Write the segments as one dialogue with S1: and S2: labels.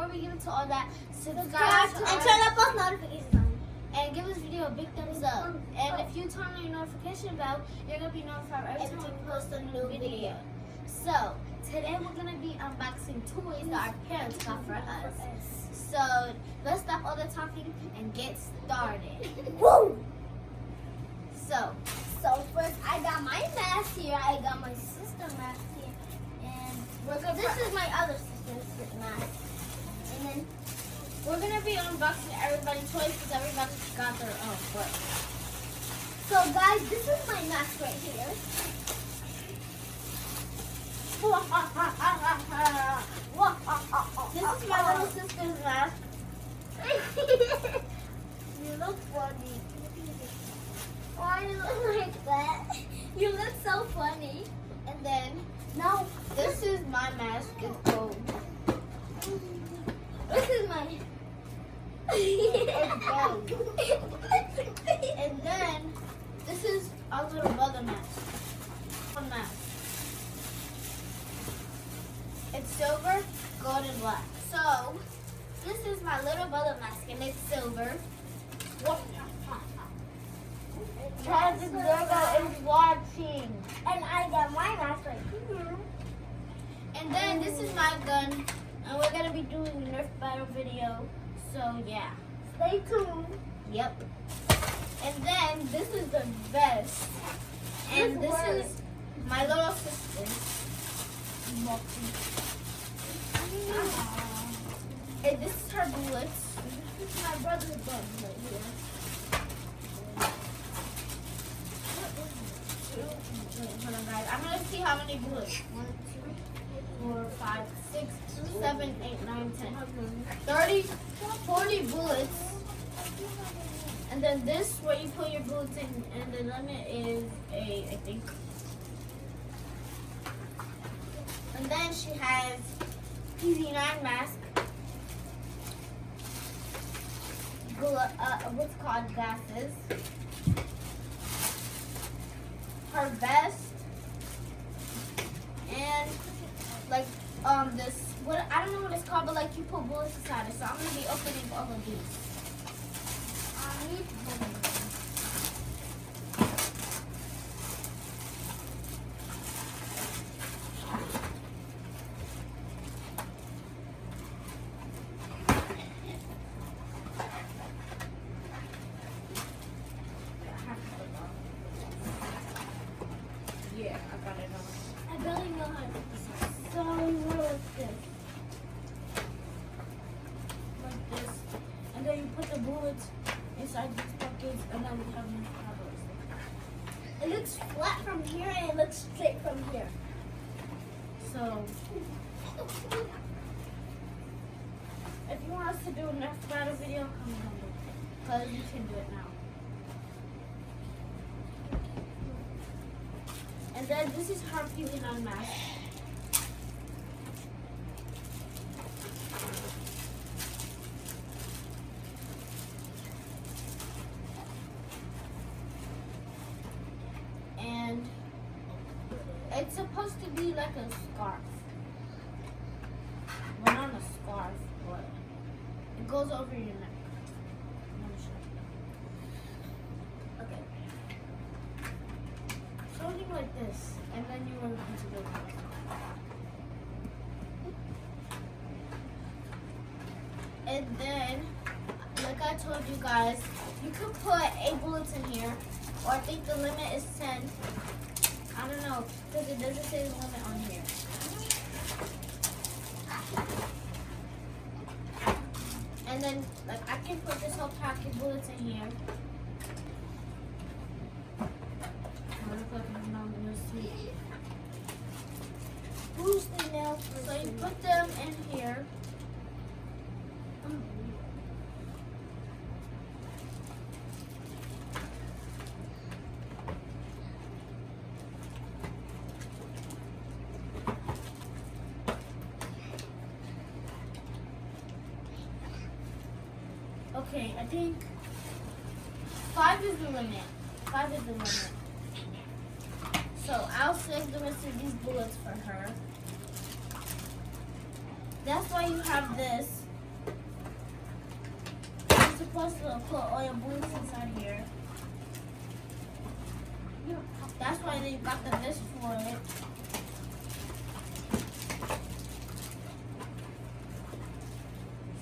S1: before we get into all that, subscribe
S2: and turn up post notifications on.
S1: and give this video a big thumbs up. And if you turn on your notification bell, you're gonna be notified every time we post a new video. So today we're gonna be unboxing toys that our parents got for us. So let's stop all the talking and get started.
S2: Woo!
S1: So
S2: First I got my mask here. I got my sister mask here, and this is my other sister's mask. And then
S1: we're gonna be unboxing everybody's toys because everybody got their own. But
S2: so guys, this is my mask right here.
S1: this is my little sister's mask.
S2: You look funny. Why do you look like that? You look so funny.
S1: And then
S2: No,
S1: this is my mask. It's gold.
S2: this is my.
S1: It's gold. And then this is our little brother mask. One mask. It's silver, gold, and black. So this is my little brother mask, and it's silver. Cousin Virgo is watching.
S2: And I got my mask right here.
S1: And then this is my gun, and we're gonna be doing a Nerf battle video. So yeah.
S2: Stay tuned.
S1: Yep. And then this is the vest. And this is my little sister. And this is her bullets. This is my brother's gun right here. Wait, hold on, guys. I'm gonna see how many bullets. 1, 2, 4, 5, 6, 7, 8, 9, 10, 30, 40 bullets. And then this, where you put your bullets in, and the limit is I think. And then she has PZ9 mask. What's called glasses. Her vest. And like this, what I don't know what it's called, but like you put bullets inside it. So I'm gonna be opening all of these. Yeah, I got it on.
S2: I barely know how to do this. So what is this?
S1: Like this. And then you put the bullets inside these buckets, and then we have new powders.
S2: It looks flat from here and it looks straight from here.
S1: So, if you want us to do a Nerf battle video, comment down below. Because you can do it now. And then this is her PZ9 mask. And it's supposed to be like a scarf. Well, not a scarf, but it goes over your neck. Let me show you. Okay. Something like this, and then you are going to go. And then, like I told you guys, you could put 8 bullets in here, or I think the limit is 10. I don't know, because it doesn't say the limit on here. And then, like, I can put this whole pack of bullets in here.
S2: Who's the nail
S1: So you put them in here. Okay, I think 5 is the limit. 5 is the limit. So I'll save the rest of these bullets for her. That's why you have this. supposed to put all your bullets inside here. That's why they got the vest for it.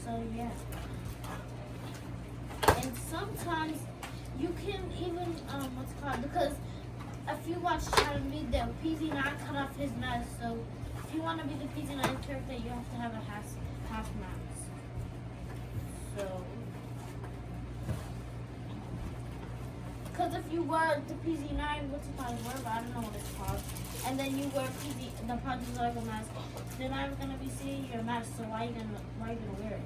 S1: So yeah. And sometimes you can even what's it called, because if you watch Challenge Me, the PZ9 cut off his mask. So if you want to be the PZ9 character, you have to have a half mask. So, because if you wear the PZ9, what's it called? Whatever, I don't know what it's called. And then you wear the Project Lego mask, they're not even gonna be seeing your mask. So why are you gonna wear it?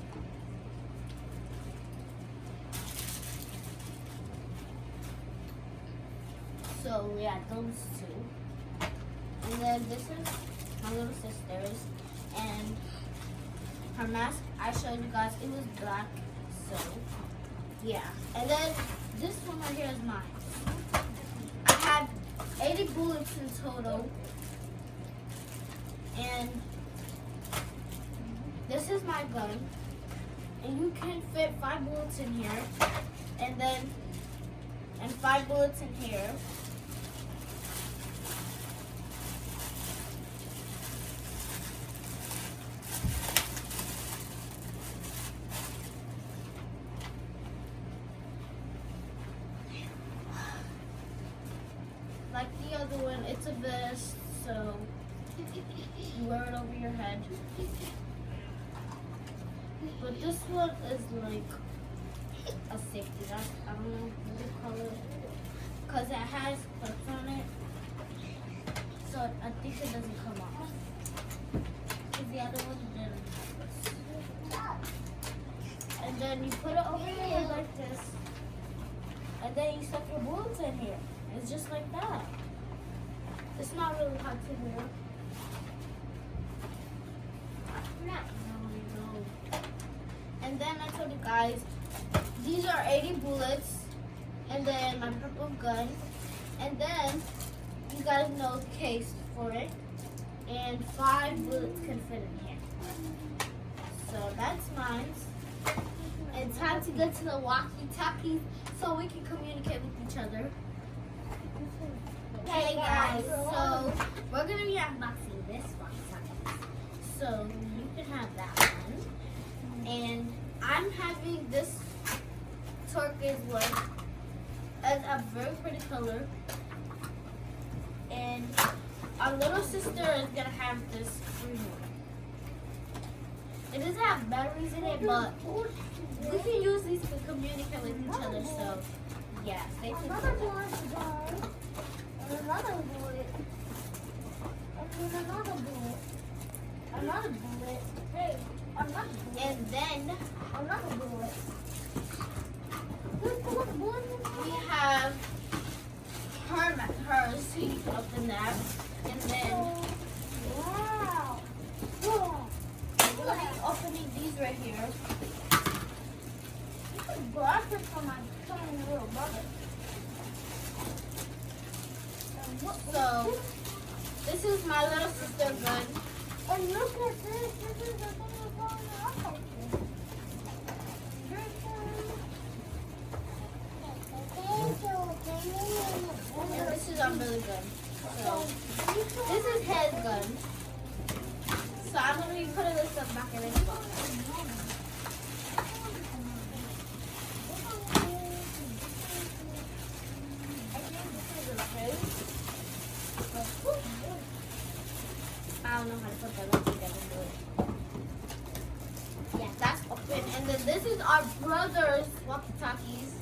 S1: So yeah, those two. And then this is my little sister's, and her mask, I showed you guys, it was black. So yeah. And then this one right here is mine. I have 80 bullets in total. And this is my gun. And you can fit 5 bullets in here. And 5 bullets in here. Like the other one, it's a vest, so you wear it over your head. But this one is like a safety. I don't know what you call it, because it has clips on it, so I think it doesn't come off. Because the other one didn't have this. And then you put it over your head like this, and then you stuff your bullets in here. It's just like that. It's not really hard to wear. No. And then I told you guys, these are 80 bullets, and then my purple gun, and then you guys know the case for it, and 5 bullets can fit in here. So that's mine. And time to get to the walkie-talkies so we can communicate with each other. Hey guys, so we're gonna be unboxing this walkie-talkie. So you can have that one, and I'm having this turquoise one as a very pretty color, and our little sister is gonna have this green one. It doesn't have batteries in it, but we can use these to communicate with each other. So yeah, stay tuned for that.
S2: Another bullet. And then another bullet. Another bullet. Hey, another bullet.
S1: And then
S2: Another bullet.
S1: we have her seat up in there. And then
S2: Wow.
S1: we're going to be opening these right here.
S2: This is glasses for my tiny little brother.
S1: So this is my little sister gun.
S2: And look at this. This is the thing that's going on.
S1: And this is our really gun. So this is his gun. So I'm going to be putting this stuff back in this box. I don't know how to put that up together. Yeah, that's open. And then this is our brother's walkie-talkies.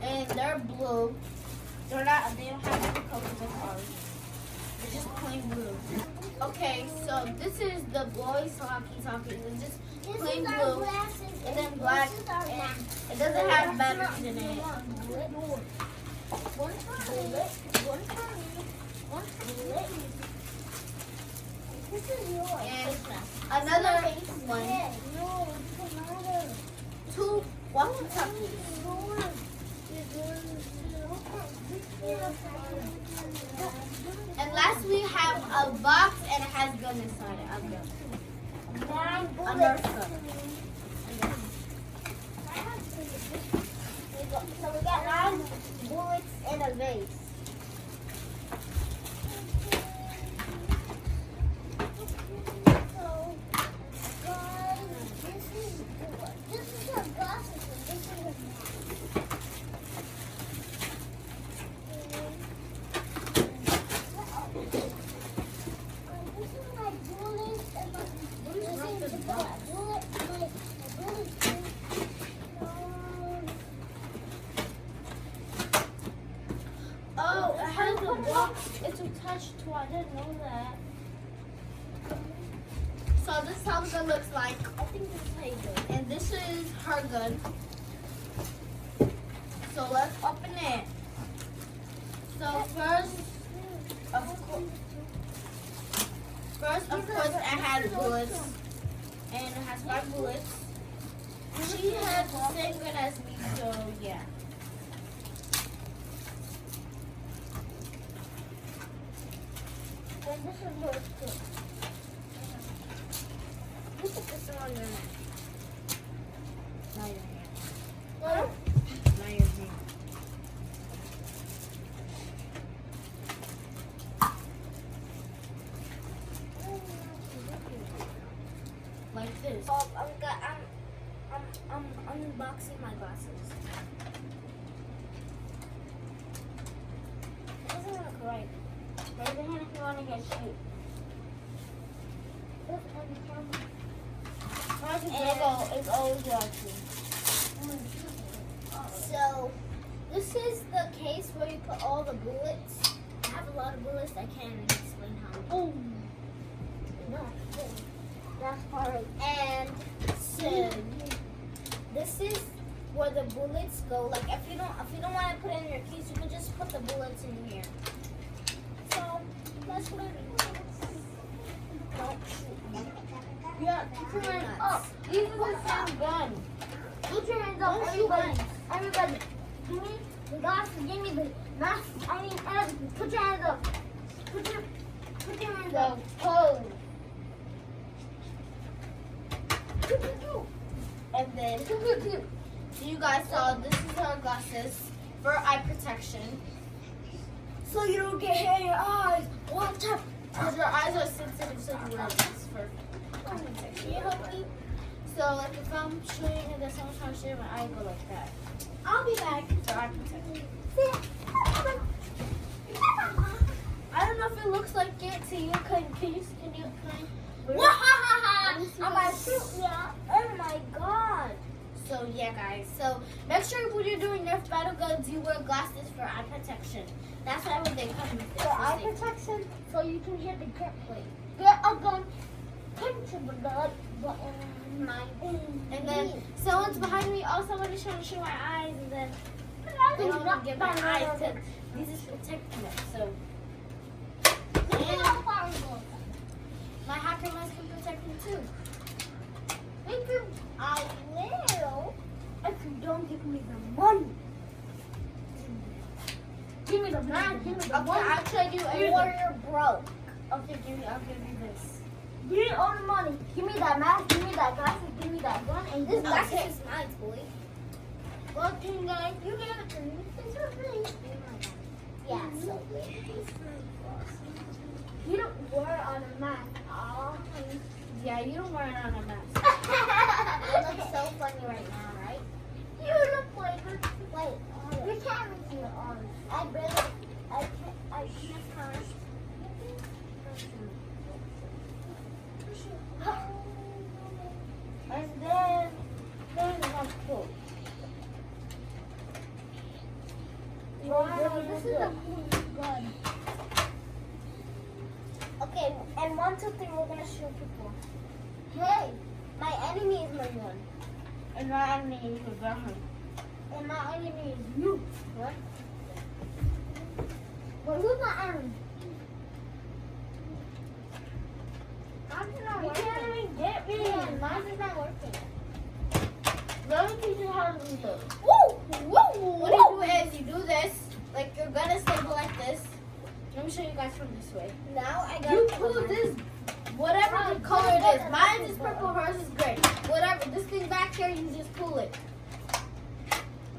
S1: And they're blue. They don't have any colors like ours. They're just plain blue. Okay, so this is the boys' walkie-talkies. It's just plain blue. And then black. And it doesn't have batteries in it.
S2: One bullet. This is yours.
S1: And another one.
S2: No, it's another.
S1: 2 walkie-talkies. And last we have a box and it has gun inside it. A Nerf gun.
S2: So we got 9 bullets in a vase. So, guys, this is her glasses and this is her mask. This is my bullets and my
S1: Oh, it has a box. It's attached to. I didn't know that. So this is how the gun looks like.
S2: I think this is how you do it.
S1: And this is her gun. So let's open it. So first, of course, it has bullets. And it has 5 bullets. She has the same gun as me, so yeah.
S2: And this is yours too. You put this on your neck.
S1: Now your hand.
S2: What?
S1: Now your hand. Like this.
S2: Oh, I'm unboxing my glasses. It doesn't look right.
S1: Raise your hand if you want to get shoot. It's always watching.
S2: So, this is the case where you put all the bullets. I have a lot of bullets. I can't explain how many.
S1: Oh.
S2: No, that's hard. And so, this is where the bullets go. Like if you don't want to put it in your case, you can just put the bullets in here. So that's what it is. Don't shoot me.
S1: Yeah, put your hands up. These are the same gun.
S2: Put your hands up, everybody. Everybody, give me the glasses. Give me the mask. I mean everything. Put your hands up. Put your hands up.
S1: Oh.
S2: And then
S1: You guys saw this is our glasses for eye protection.
S2: so you don't get hair in your eyes. Watch out.
S1: Because your eyes are sensitive, so you wear this for eye protection.
S2: Can you help me?
S1: So like if I'm shooting and then someone's trying to shoot my eye, go like that.
S2: I'll be back.
S1: For eye protection.
S2: I don't know if it looks like it to you. Can you?
S1: Let me see
S2: I'm gonna shoot ya. Oh my god.
S1: So yeah, guys. So make sure when you're doing Nerf battle guns, you wear glasses for eye protection. That's why when they come with this.
S2: For eye protection, so you can hear the grip plate. Get a gun. Punch the gun button.
S1: And then someone's behind me. Oh, somebody's trying to shoot my eyes, and then they don't want to get my eyes to. These is protecting them. So my hacker mask can protect me too.
S2: I will if you don't give me the money. Give me the money. Give me the
S1: Okay,
S2: money.
S1: I'll trade you
S2: Or
S1: everything.
S2: you're broke.
S1: Okay, I'll give you this.
S2: Give me all the money. Give me that mask. Give me that glasses. Give me that gun. And this glasses
S1: Okay.
S2: is mine, boy.
S1: Well, King guys,
S2: You gave it to me. It's your thing. Yeah, so you don't wear on a mask. Oh,
S1: yeah, you don't wear it on a mask.
S2: you look so funny right now, right? You look like wait. You can't see your arms. I can't.
S1: And then I'm cool.
S2: Wow, this is a cool gun. Okay, and 1, 2, 3, we're gonna shoot people. Hey, my enemy is my gun.
S1: And my enemy is the gun.
S2: And my enemy is you.
S1: What?
S2: But who's my enemy? Mine's not
S1: You
S2: working.
S1: can't even get me.
S2: Yeah, mine's is not working.
S1: Let me teach you how to do this.
S2: Woo! Woo!
S1: What you do is you do this, like your gun is stable like this. Let me show you guys from this way.
S2: Now I got
S1: You pull this, whatever the color it is. Mine is purple, hers is gray. Whatever, this thing back here, you just pull it.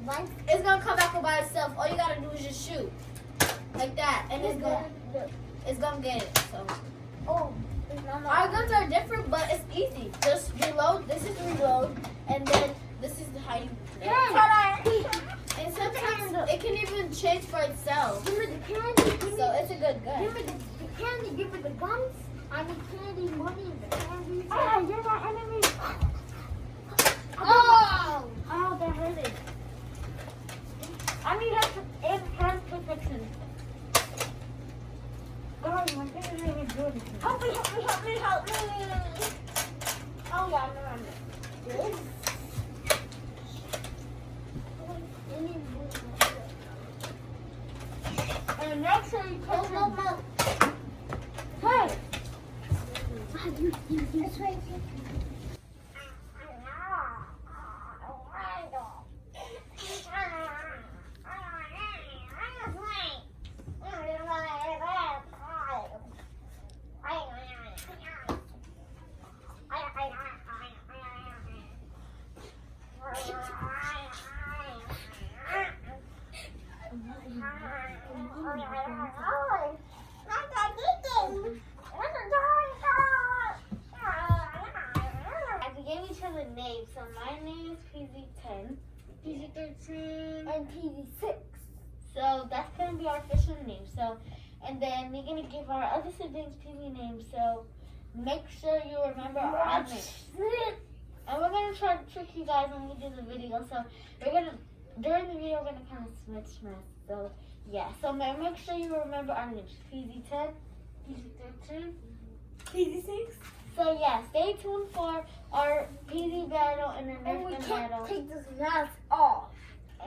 S2: once.
S1: It's gonna come back by itself. All you gotta do is just shoot. Like that. And it's gonna get it. So
S2: Oh,
S1: our guns are different, but it's easy. Just reload. This is reload. And then this is how you and sometimes it can even change for itself.
S2: Give me the candy.
S1: So it's a good gun.
S2: Give me the candy. Give me the guns. I need candy, money, the candy.
S1: Ah, you're my enemy.
S2: Oh!
S1: Oh, that hurt it. I need enhanced protection. Oh, my fingers didn't even do anything.
S2: Help me, help me, help me, help me. Oh, yeah, no. This.
S1: And next time you
S2: No, no, no.
S1: Hey!
S2: It's right here.
S1: We gave each other names. So my name is PZ10, PZ13,
S2: And TV6.
S1: so that's gonna be our official name. So, and then we're gonna give our other siblings PZ names. So make sure you remember our names. And we're gonna try to trick you guys when we do the video. So we're gonna during the video we're gonna kind of switch mess. So yeah. So make sure you remember our names: PZ10, PZ13, PZ6. So yeah, stay tuned for our PZ battle and the
S2: And we
S1: Nerf gun
S2: can't
S1: battle.
S2: take this mask off.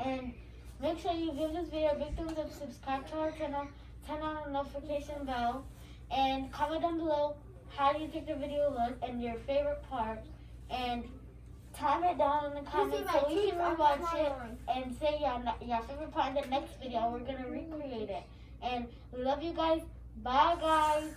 S1: And make sure you give this video a big thumbs up, subscribe to our channel, turn on the notification bell, and comment down below how you think the video was and your favorite part. And time it down in the comments so we can rewatch it and say your favorite part in the next video. We're going to recreate it. And we love you guys. Bye, guys.